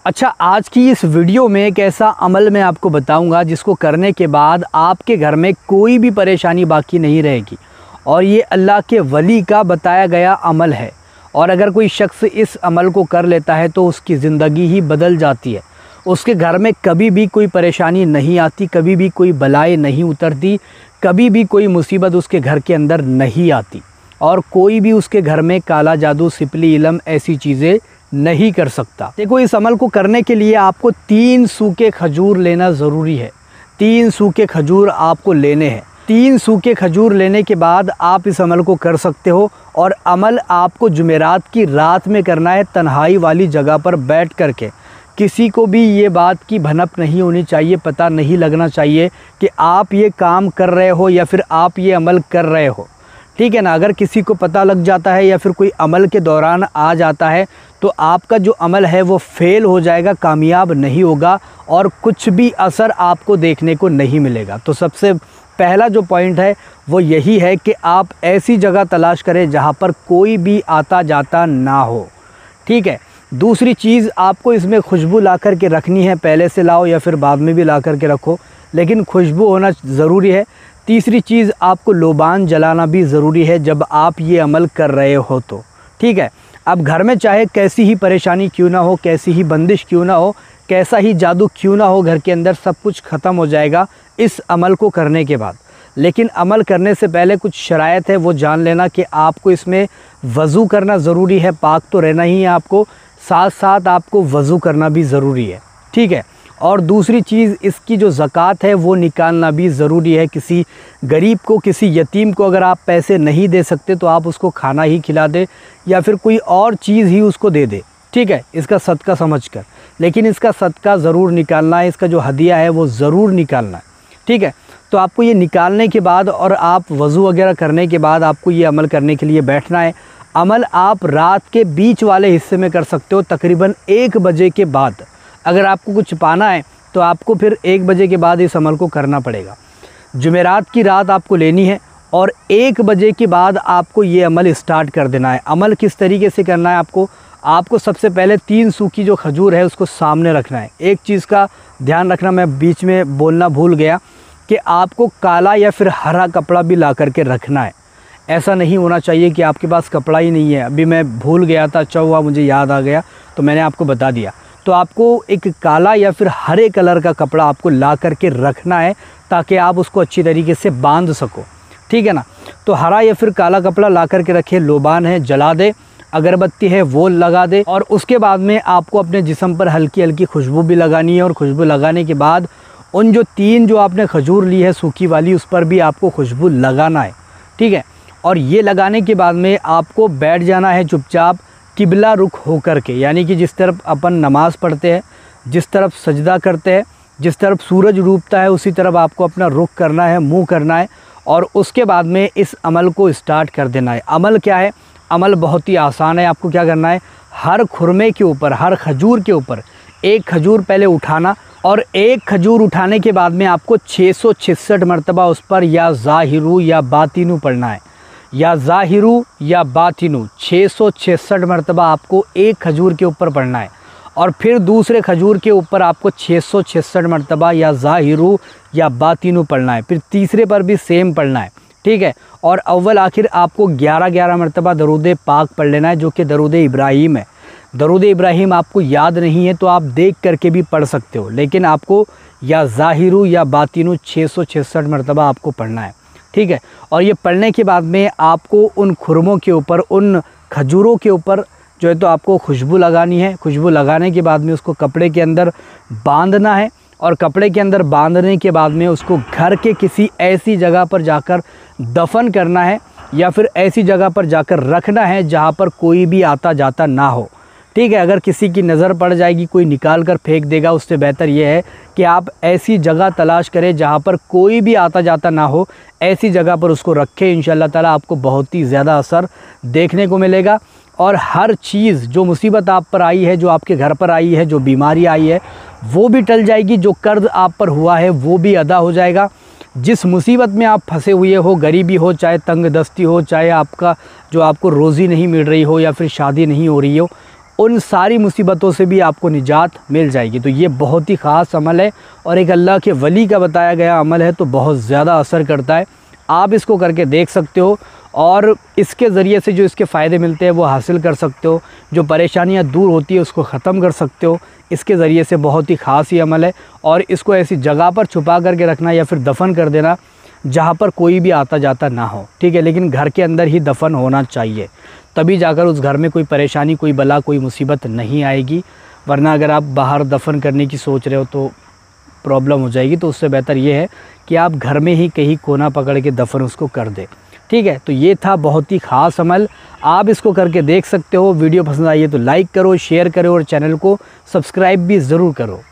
अच्छा, आज की इस वीडियो में एक ऐसा अमल मैं आपको बताऊंगा जिसको करने के बाद आपके घर में कोई भी परेशानी बाकी नहीं रहेगी। और ये अल्लाह के वली का बताया गया अमल है। और अगर कोई शख्स इस अमल को कर लेता है तो उसकी ज़िंदगी ही बदल जाती है। उसके घर में कभी भी कोई परेशानी नहीं आती, कभी भी कोई बलाएँ नहीं उतरती, कभी भी कोई मुसीबत उसके घर के अंदर नहीं आती। और कोई भी उसके घर में काला जादू, सिपली, इलम ऐसी चीज़ें नहीं कर सकता। देखो, इस अमल को करने के लिए आपको 3 सूखे खजूर लेना ज़रूरी है। 3 सूखे खजूर आपको लेने हैं। 3 सूखे खजूर लेने के बाद आप इस अमल को कर सकते हो। और अमल आपको जुमेरात की रात में करना है, तन्हाई वाली जगह पर बैठ करके। किसी को भी ये बात की भनक नहीं होनी चाहिए, पता नहीं लगना चाहिए कि आप ये काम कर रहे हो या फिर आप ये अमल कर रहे हो। ठीक है ना। अगर किसी को पता लग जाता है या फिर कोई अमल के दौरान आ जाता है तो आपका जो अमल है वो फेल हो जाएगा, कामयाब नहीं होगा और कुछ भी असर आपको देखने को नहीं मिलेगा। तो सबसे पहला जो पॉइंट है वो यही है कि आप ऐसी जगह तलाश करें जहां पर कोई भी आता जाता ना हो। ठीक है। दूसरी चीज़, आपको इसमें खुशबू ला कर के रखनी है। पहले से लाओ या फिर बाद में भी ला कर के रखो, लेकिन खुशबू होना ज़रूरी है। तीसरी चीज़, आपको लोबान जलाना भी ज़रूरी है जब आप ये अमल कर रहे हो तो। ठीक है। अब घर में चाहे कैसी ही परेशानी क्यों ना हो, कैसी ही बंदिश क्यों ना हो, कैसा ही जादू क्यों ना हो, घर के अंदर सब कुछ ख़त्म हो जाएगा इस अमल को करने के बाद। लेकिन अमल करने से पहले कुछ शराइत है वो जान लेना कि आपको इसमें वज़ू करना ज़रूरी है। पाक तो रहना ही है आपको, साथ साथ आपको वज़ू करना भी ज़रूरी है। ठीक है। और दूसरी चीज़, इसकी जो ज़कात है वो निकालना भी ज़रूरी है। किसी गरीब को, किसी यतीम को अगर आप पैसे नहीं दे सकते तो आप उसको खाना ही खिला दे या फिर कोई और चीज़ ही उसको दे दे। ठीक है, इसका सदका समझकर। लेकिन इसका सदका ज़रूर निकालना है, इसका जो हदिया है वो ज़रूर निकालना है। ठीक है। तो आपको ये निकालने के बाद और आप वज़ू वगैरह करने के बाद आपको ये अमल करने के लिए बैठना है। अमल आप रात के बीच वाले हिस्से में कर सकते हो, तकरीबन 1 बजे के बाद। अगर आपको कुछ पाना है तो आपको फिर 1 बजे के बाद इस अमल को करना पड़ेगा। जुमेरात की रात आपको लेनी है और 1 बजे के बाद आपको ये अमल स्टार्ट कर देना है। अमल किस तरीके से करना है आपको सबसे पहले 3 सूखी जो खजूर है उसको सामने रखना है। एक चीज़ का ध्यान रखना, मैं बीच में बोलना भूल गया कि आपको काला या फिर हरा कपड़ा भी ला करके रखना है। ऐसा नहीं होना चाहिए कि आपके पास कपड़ा ही नहीं है। अभी मैं भूल गया था, अच्छा हुआ मुझे याद आ गया तो मैंने आपको बता दिया। तो आपको एक काला या फिर हरे कलर का कपड़ा आपको ला करके रखना है ताकि आप उसको अच्छी तरीके से बांध सको। ठीक है ना। तो हरा या फिर काला कपड़ा ला करके रखे, लोबान है जला दे, अगरबत्ती है वो लगा दे। और उसके बाद में आपको अपने जिस्म पर हल्की हल्की खुशबू भी लगानी है। और खुशबू लगाने के बाद उन जो 3 जो आपने खजूर ली है सूखी वाली, उस पर भी आपको खुशबू लगाना है। ठीक है। और ये लगाने के बाद में आपको बैठ जाना है चुपचाप, किबला रुख हो करके। यानी कि जिस तरफ अपन नमाज़ पढ़ते हैं, जिस तरफ सजदा करते हैं, जिस तरफ सूरज डूबता है, उसी तरफ आपको अपना रुख करना है, मुंह करना है। और उसके बाद में इस अमल को स्टार्ट कर देना है। अमल क्या है? अमल बहुत ही आसान है। आपको क्या करना है, हर खुरमे के ऊपर, हर खजूर के ऊपर 1 खजूर पहले उठाना। और 1 खजूर उठाने के बाद में आपको 666 मरतबा उस पर या ज़ाहिरू या बातिनू पढ़ना है। या ज़ाहिरू या बातिनू 666 मरतबा आपको 1 खजूर के ऊपर पढ़ना है। और फिर दूसरे खजूर के ऊपर आपको 666 मरतबा या ज़ाहिरू या बातिनू पढ़ना है। फिर तीसरे पर भी सेम पढ़ना है। ठीक है। और अव्वल आखिर आपको 11-11 मरतबा दरूद पाक पढ़ लेना है, जो कि दरूद इब्राहीम है। दरूद इब्राहीम आपको याद नहीं है तो आप देख करके भी पढ़ सकते हो, लेकिन आपको या ज़ाहिरू या बातिनू 666 मरतबा आपको पढ़ना है। ठीक है। और ये पढ़ने के बाद में आपको उन खुरमों के ऊपर, उन खजूरों के ऊपर जो है तो आपको खुशबू लगानी है। खुशबू लगाने के बाद में उसको कपड़े के अंदर बांधना है। और कपड़े के अंदर बांधने के बाद में उसको घर के किसी ऐसी जगह पर जाकर दफन करना है या फिर ऐसी जगह पर जाकर रखना है जहाँ पर कोई भी आता जाता ना हो। ठीक है। अगर किसी की नज़र पड़ जाएगी, कोई निकाल कर फेंक देगा, उससे बेहतर ये है कि आप ऐसी जगह तलाश करें जहाँ पर कोई भी आता जाता ना हो। ऐसी जगह पर उसको रखें, इंशाअल्लाह ताला आपको बहुत ही ज़्यादा असर देखने को मिलेगा। और हर चीज़, जो मुसीबत आप पर आई है, जो आपके घर पर आई है, जो बीमारी आई है, वो भी टल जाएगी। जो कर्ज़ आप पर हुआ है वो भी अदा हो जाएगा। जिस मुसीबत में आप फंसे हुए हो, गरीबी हो, चाहे तंग दस्ती हो, चाहे आपका जो आपको रोज़ी नहीं मिल रही हो या फिर शादी नहीं हो रही हो, उन सारी मुसीबतों से भी आपको निजात मिल जाएगी। तो ये बहुत ही ख़ास अमल है और एक अल्लाह के वली का बताया गया अमल है, तो बहुत ज़्यादा असर करता है। आप इसको करके देख सकते हो और इसके ज़रिए से जो इसके फ़ायदे मिलते हैं वो हासिल कर सकते हो। जो परेशानियां दूर होती है उसको ख़त्म कर सकते हो इसके ज़रिए से। बहुत ही ख़ास ही अमल है और इसको ऐसी जगह पर छुपा करके रखना या फिर दफन कर देना जहाँ पर कोई भी आता जाता ना हो, ठीक है। लेकिन घर के अंदर ही दफन होना चाहिए, तभी जाकर उस घर में कोई परेशानी, कोई बला, कोई मुसीबत नहीं आएगी। वरना अगर आप बाहर दफन करने की सोच रहे हो तो प्रॉब्लम हो जाएगी। तो उससे बेहतर ये है कि आप घर में ही कहीं कोना पकड़ के दफन उसको कर दें, ठीक है। तो ये था बहुत ही ख़ास अमल, आप इसको करके देख सकते हो। वीडियो पसंद आई है तो लाइक करो, शेयर करो और चैनल को सब्सक्राइब भी ज़रूर करो।